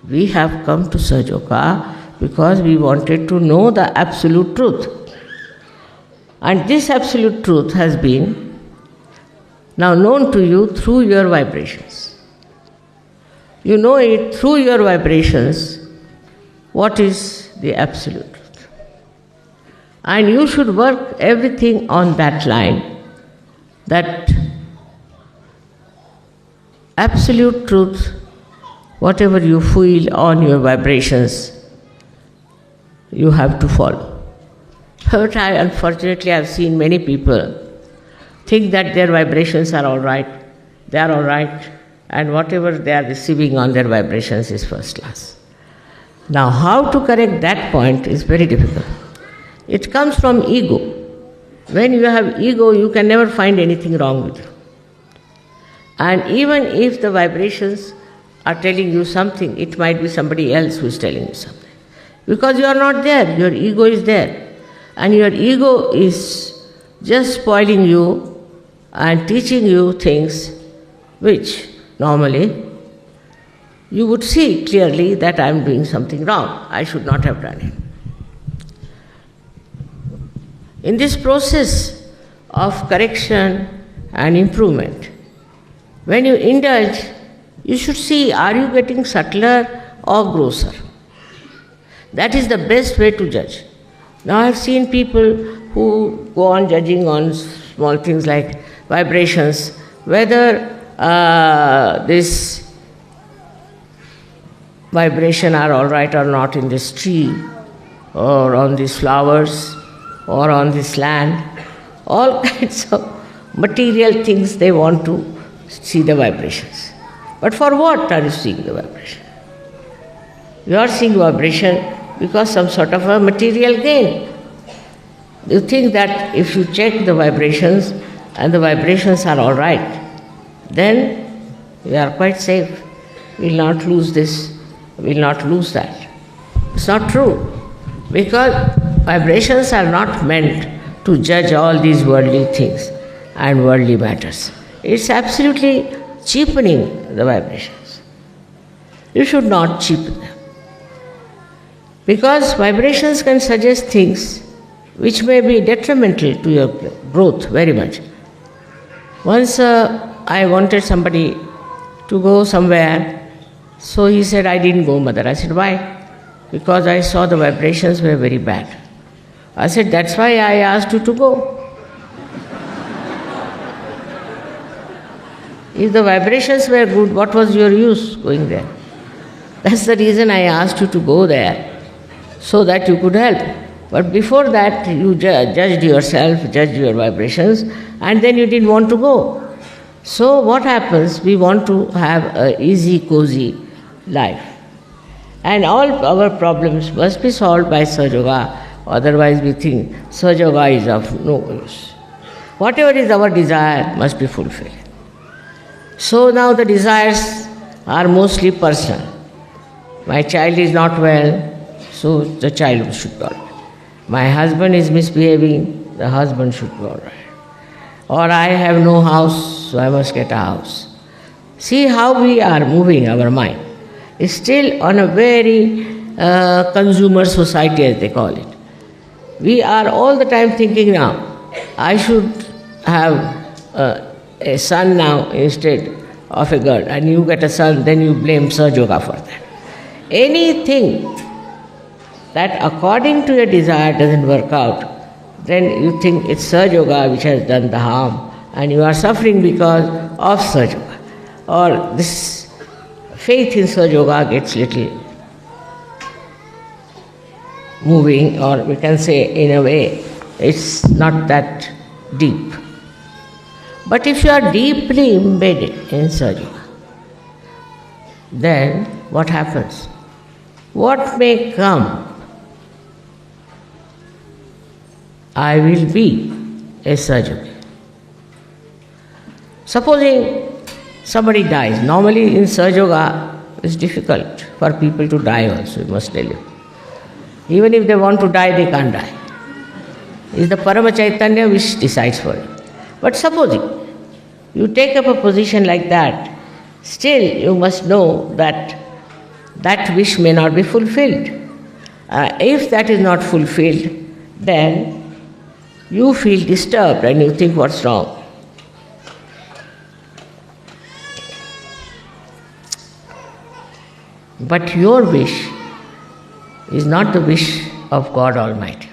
We have come to Sahaja Yoga because we wanted to know the absolute truth. And this absolute truth has been now known to you through your vibrations. You know it through your vibrations what is the absolute truth. And you should work everything on that line, that absolute truth, whatever you feel on your vibrations, you have to follow. But unfortunately, I have seen many people think that their vibrations are all right, they are all right, and whatever they are receiving on their vibrations is first class. Now, how to correct that point is very difficult. It comes from ego. When you have ego, you can never find anything wrong with you. And even if the vibrations are telling you something, it might be somebody else who is telling you something. Because you are not there, your ego is there. And your ego is just spoiling you and teaching you things which normally you would see clearly that I am doing something wrong. I should not have done it. In this process of correction and improvement, when you indulge, you should see, are you getting subtler or grosser? That is the best way to judge. Now I have seen people who go on judging on small things like vibrations, whether this vibration are all right or not in this tree, or on these flowers, or on this land. All kinds of material things they want to see the vibrations. But for what are you seeing the vibration? You are seeing vibration because some sort of a material gain. You think that if you check the vibrations and the vibrations are all right, then we are quite safe. We will not lose this, we will not lose that. It's not true, because vibrations are not meant to judge all these worldly things and worldly matters. It's absolutely cheapening the vibrations. You should not cheapen them. Because vibrations can suggest things which may be detrimental to your growth very much. Once I wanted somebody to go somewhere, so he said, I didn't go, mother. I said, why? Because I saw the vibrations were very bad. I said, that's why I asked you to go. If the vibrations were good, what was your use going there? That's the reason I asked you to go there, so that you could help. But before that, you judged yourself, judged your vibrations, and then you didn't want to go. So what happens? We want to have an easy, cozy life. And all our problems must be solved by Sahaja Yoga, otherwise we think Sahaja Yoga is of no use. Whatever is our desire must be fulfilled. So now the desires are mostly personal. My child is not well, so the child should be all right. My husband is misbehaving, the husband should be all right. Or I have no house, so I must get a house. See how we are moving our mind. It's still on a very consumer society, as they call it. We are all the time thinking now, I should have a son now instead of a girl, and you get a son, then you blame Sahaja Yoga for that. Anything that according to your desire doesn't work out, then you think it's Sahaja Yoga which has done the harm, and you are suffering because of Sahaja Yoga. Or this faith in Sahaja Yoga gets little moving, or we can say in a way, it's not that deep. But if you are deeply embedded in Sahaja Yoga, then what happens? What may come, I will be a Sahaja Yogi. Supposing somebody dies. Normally in Sahaja Yoga, it's difficult for people to die also, you must tell you. Even if they want to die, they can't die. It's the Parama Chaitanya which decides for you. But supposing you take up a position like that, still you must know that that wish may not be fulfilled. If that is not fulfilled, then you feel disturbed and you think, what's wrong? But your wish is not the wish of God Almighty.